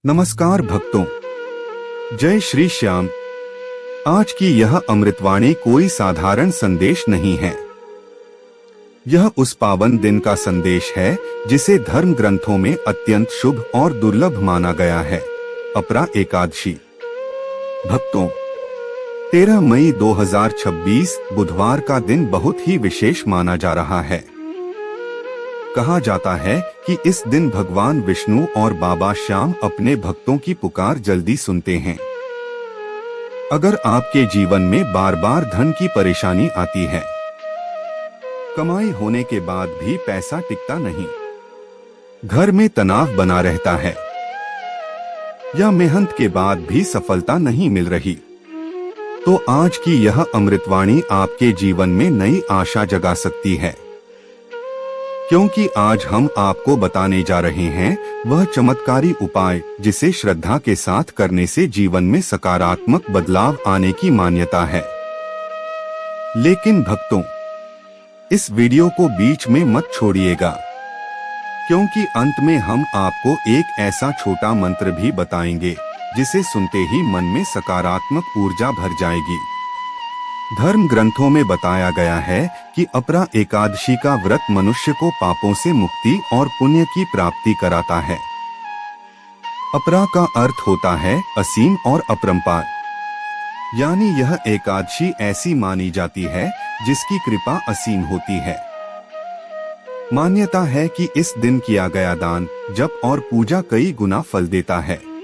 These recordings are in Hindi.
नमस्कार भक्तों, जय श्री श्याम। आज की यह अमृतवाणी कोई साधारण संदेश नहीं है। यह उस पावन दिन का संदेश है जिसे धर्म ग्रंथों में अत्यंत शुभ और दुर्लभ माना गया है, अपरा एकादशी। भक्तों, 13 मई 2026 बुधवार का दिन बहुत ही विशेष माना जा रहा है। कहा जाता है कि इस दिन भगवान विष्णु और बाबा श्याम अपने भक्तों की पुकार जल्दी सुनते हैं। अगर आपके जीवन में बार बार धन की परेशानी आती है, कमाई होने के बाद भी पैसा टिकता नहीं, घर में तनाव बना रहता है या मेहनत के बाद भी सफलता नहीं मिल रही, तो आज की यह अमृतवाणी आपके जीवन में नई आशा जगा सकती है। क्योंकि आज हम आपको बताने जा रहे हैं वह चमत्कारी उपाय जिसे श्रद्धा के साथ करने से जीवन में सकारात्मक बदलाव आने की मान्यता है। लेकिन भक्तों, इस वीडियो को बीच में मत छोड़िएगा, क्योंकि अंत में हम आपको एक ऐसा छोटा मंत्र भी बताएंगे जिसे सुनते ही मन में सकारात्मक ऊर्जा भर जाएगी। धर्म ग्रंथों में बताया गया है कि अपरा एकादशी का व्रत मनुष्य को पापों से मुक्ति और पुण्य की प्राप्ति कराता है। अपरा का अर्थ होता है असीम और अपरंपार, यानी यह एकादशी ऐसी मानी जाती है जिसकी कृपा असीम होती है। मान्यता है कि इस दिन किया गया दान, जप और पूजा कई गुना फल देता है।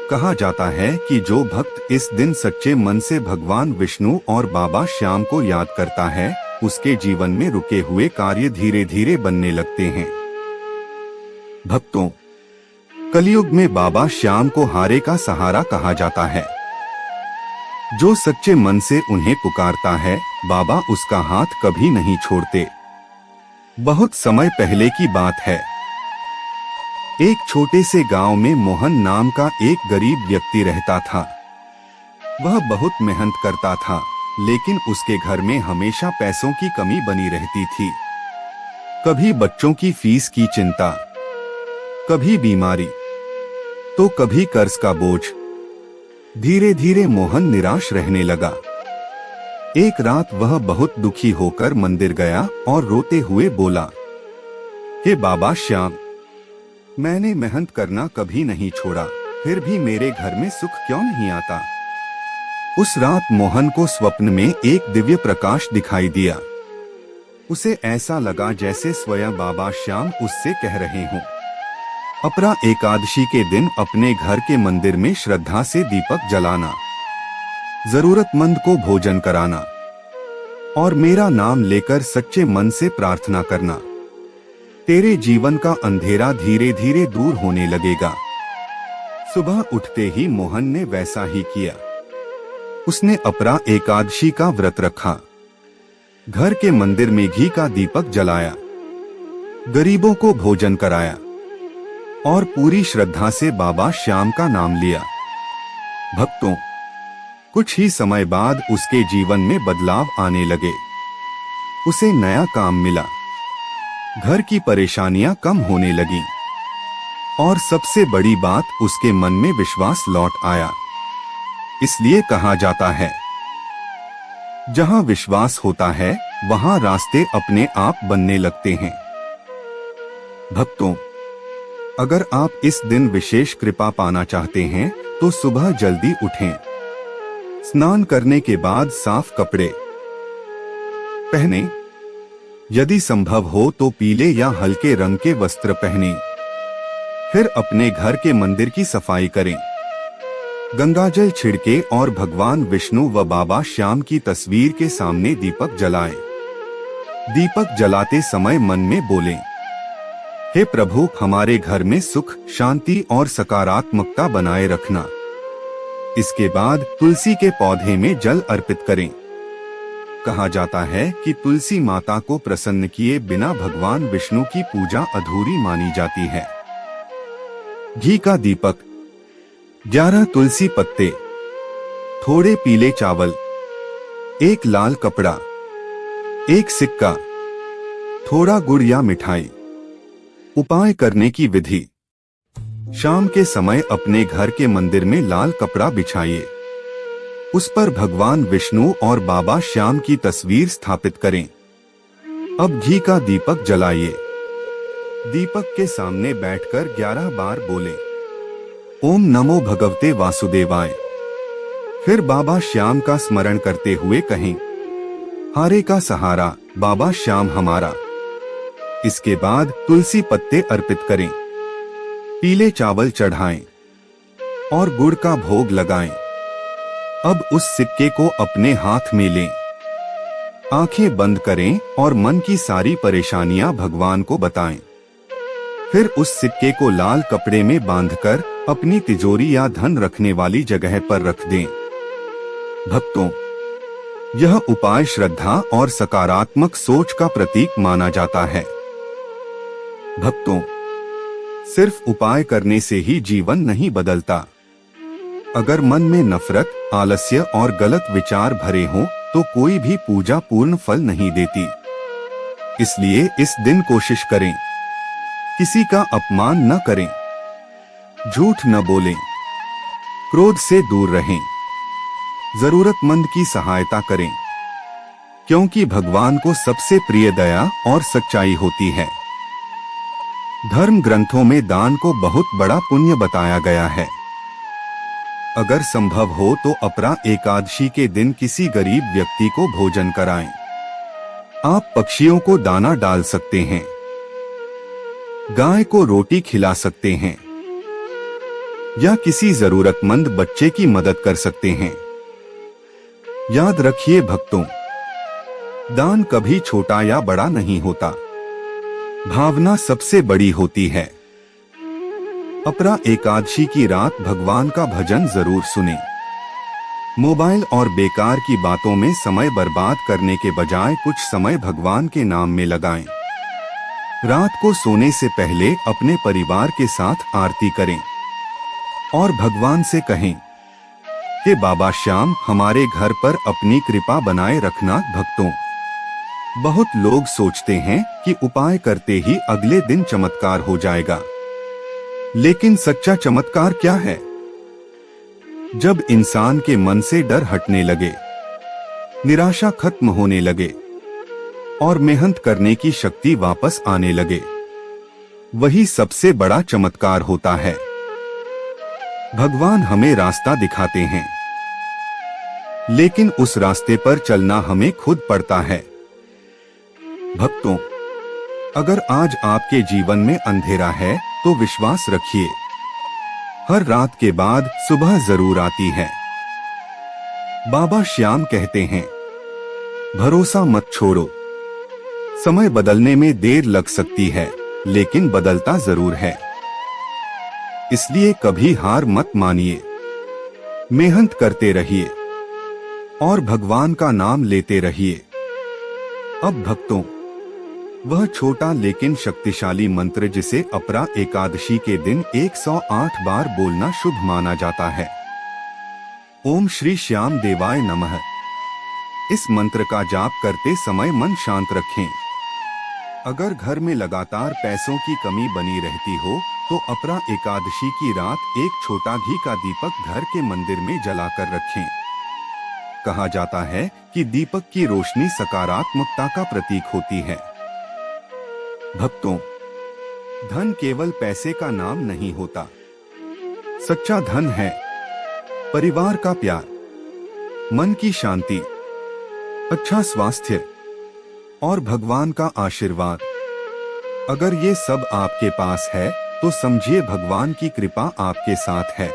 कहा जाता है कि जो भक्त इस दिन सच्चे मन से भगवान विष्णु और बाबा श्याम को याद करता है, उसके जीवन में रुके हुए कार्य धीरे धीरे बनने लगते हैं। भक्तों, कलयुग में बाबा श्याम को हारे का सहारा कहा जाता है। जो सच्चे मन से उन्हें पुकारता है, बाबा उसका हाथ कभी नहीं छोड़ते। बहुत समय पहले की बात है। एक छोटे से गांव में मोहन नाम का एक गरीब व्यक्ति रहता था। वह बहुत मेहनत करता था, लेकिन उसके घर में हमेशा पैसों की कमी बनी रहती थी। कभी बच्चों की फीस की चिंता, कभी बीमारी, तो कभी कर्ज का बोझ। धीरे धीरे मोहन निराश रहने लगा। एक रात वह बहुत दुखी होकर मंदिर गया और रोते हुए बोला, हे बाबा श्याम, मैंने मेहनत करना कभी नहीं छोड़ा, फिर भी मेरे घर में सुख क्यों नहीं आता। उस रात मोहन को स्वप्न में एक दिव्य प्रकाश दिखाई दिया। उसे ऐसा लगा जैसे स्वयं बाबा श्याम उससे कह रहे हों, अपरा एकादशी के दिन अपने घर के मंदिर में श्रद्धा से दीपक जलाना, जरूरतमंद को भोजन कराना और मेरा नाम लेकर सच्चे मन से प्रार्थना करना। तेरे जीवन का अंधेरा धीरे धीरे दूर होने लगेगा। सुबह उठते ही मोहन ने वैसा ही किया। उसने अपरा एकादशी का व्रत रखा, घर के मंदिर में घी का दीपक जलाया, गरीबों को भोजन कराया और पूरी श्रद्धा से बाबा श्याम का नाम लिया। भक्तों, कुछ ही समय बाद उसके जीवन में बदलाव आने लगे। उसे नया काम मिला, घर की परेशानियां कम होने लगीं और सबसे बड़ी बात, उसके मन में विश्वास लौट आया। इसलिए कहा जाता है, जहां विश्वास होता है वहां रास्ते अपने आप बनने लगते हैं। भक्तों, अगर आप इस दिन विशेष कृपा पाना चाहते हैं तो सुबह जल्दी उठें। स्नान करने के बाद साफ कपड़े पहनें। यदि संभव हो तो पीले या हल्के रंग के वस्त्र पहनें। फिर अपने घर के मंदिर की सफाई करें, गंगाजल छिड़के और भगवान विष्णु व बाबा श्याम की तस्वीर के सामने दीपक जलाएं। दीपक जलाते समय मन में बोलें, हे प्रभु, हमारे घर में सुख, शांति और सकारात्मकता बनाए रखना। इसके बाद तुलसी के पौधे में जल अर्पित करें। कहा जाता है कि तुलसी माता को प्रसन्न किए बिना भगवान विष्णु की पूजा अधूरी मानी जाती है। घी का दीपक, 11 तुलसी पत्ते, थोड़े पीले चावल, एक लाल कपड़ा, एक सिक्का, थोड़ा गुड़ या मिठाई। उपाय करने की विधि। शाम के समय अपने घर के मंदिर में लाल कपड़ा बिछाइए। उस पर भगवान विष्णु और बाबा श्याम की तस्वीर स्थापित करें। अब घी का दीपक जलाइए। दीपक के सामने बैठकर 11 बार बोलें, ओम नमो भगवते वासुदेवाय। फिर बाबा श्याम का स्मरण करते हुए कहें, हारे का सहारा बाबा श्याम हमारा। इसके बाद तुलसी पत्ते अर्पित करें, पीले चावल चढ़ाएं और गुड़ का भोग लगाएं। अब उस सिक्के को अपने हाथ में लें, आंखें बंद करें और मन की सारी परेशानियां भगवान को बताएं। फिर उस सिक्के को लाल कपड़े में बांधकर अपनी तिजोरी या धन रखने वाली जगह पर रख दें। भक्तों, यह उपाय श्रद्धा और सकारात्मक सोच का प्रतीक माना जाता है। भक्तों, सिर्फ उपाय करने से ही जीवन नहीं बदलता। अगर मन में नफरत, आलस्य और गलत विचार भरे हों तो कोई भी पूजा पूर्ण फल नहीं देती। इसलिए इस दिन कोशिश करें, किसी का अपमान न करें, झूठ न बोलें, क्रोध से दूर रहें, जरूरतमंद की सहायता करें, क्योंकि भगवान को सबसे प्रिय दया और सच्चाई होती है। धर्म ग्रंथों में दान को बहुत बड़ा पुण्य बताया गया है। अगर संभव हो तो अपरा एकादशी के दिन किसी गरीब व्यक्ति को भोजन कराएं। आप पक्षियों को दाना डाल सकते हैं, गाय को रोटी खिला सकते हैं या किसी जरूरतमंद बच्चे की मदद कर सकते हैं। याद रखिए भक्तों, दान कभी छोटा या बड़ा नहीं होता, भावना सबसे बड़ी होती है। अपरा एकादशी की रात भगवान का भजन जरूर सुनें। मोबाइल और बेकार की बातों में समय बर्बाद करने के बजाय कुछ समय भगवान के नाम में लगाएं। रात को सोने से पहले अपने परिवार के साथ आरती करें और भगवान से कहें कि बाबा श्याम हमारे घर पर अपनी कृपा बनाए रखना। भक्तों, बहुत लोग सोचते हैं कि उपाय करते ही अगले दिन चमत्कार हो जाएगा, लेकिन सच्चा चमत्कार क्या है? जब इंसान के मन से डर हटने लगे, निराशा खत्म होने लगे और मेहनत करने की शक्ति वापस आने लगे, वही सबसे बड़ा चमत्कार होता है। भगवान हमें रास्ता दिखाते हैं, लेकिन उस रास्ते पर चलना हमें खुद पड़ता है। भक्तों, अगर आज आपके जीवन में अंधेरा है तो विश्वास रखिए, हर रात के बाद सुबह जरूर आती है। बाबा श्याम कहते हैं, भरोसा मत छोड़ो। समय बदलने में देर लग सकती है, लेकिन बदलता जरूर है। इसलिए कभी हार मत मानिए, मेहनत करते रहिए और भगवान का नाम लेते रहिए। अब भक्तों, वह छोटा लेकिन शक्तिशाली मंत्र जिसे अपरा एकादशी के दिन 108 बार बोलना शुभ माना जाता है, ओम श्री श्याम देवाय नमः। इस मंत्र का जाप करते समय मन शांत रखें। अगर घर में लगातार पैसों की कमी बनी रहती हो तो अपरा एकादशी की रात एक छोटा घी का दीपक घर के मंदिर में जलाकर रखें। कहा जाता है कि दीपक की रोशनी सकारात्मकता का प्रतीक होती है। भक्तों, धन केवल पैसे का नाम नहीं होता। सच्चा धन है परिवार का प्यार, मन की शांति, अच्छा स्वास्थ्य और भगवान का आशीर्वाद। अगर ये सब आपके पास है तो समझिए भगवान की कृपा आपके साथ है।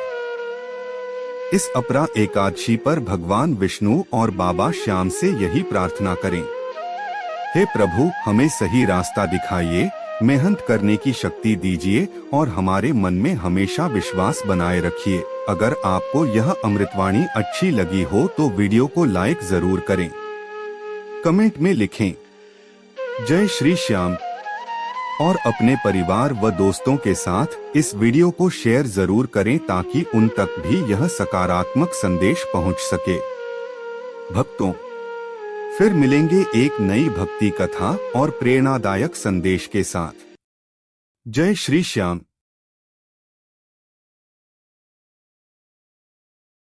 इस अपरा एकादशी पर भगवान विष्णु और बाबा श्याम से यही प्रार्थना करें, हे प्रभु, हमें सही रास्ता दिखाइए, मेहनत करने की शक्ति दीजिए और हमारे मन में हमेशा विश्वास बनाए रखिए। अगर आपको यह अमृतवाणी अच्छी लगी हो तो वीडियो को लाइक जरूर करें, कमेंट में लिखें जय श्री श्याम और अपने परिवार व दोस्तों के साथ इस वीडियो को शेयर जरूर करें ताकि उन तक भी यह सकारात्मक संदेश पहुंच सके। भक्तों, फिर मिलेंगे एक नई भक्ति कथा और प्रेरणादायक संदेश के साथ। जय श्री श्याम।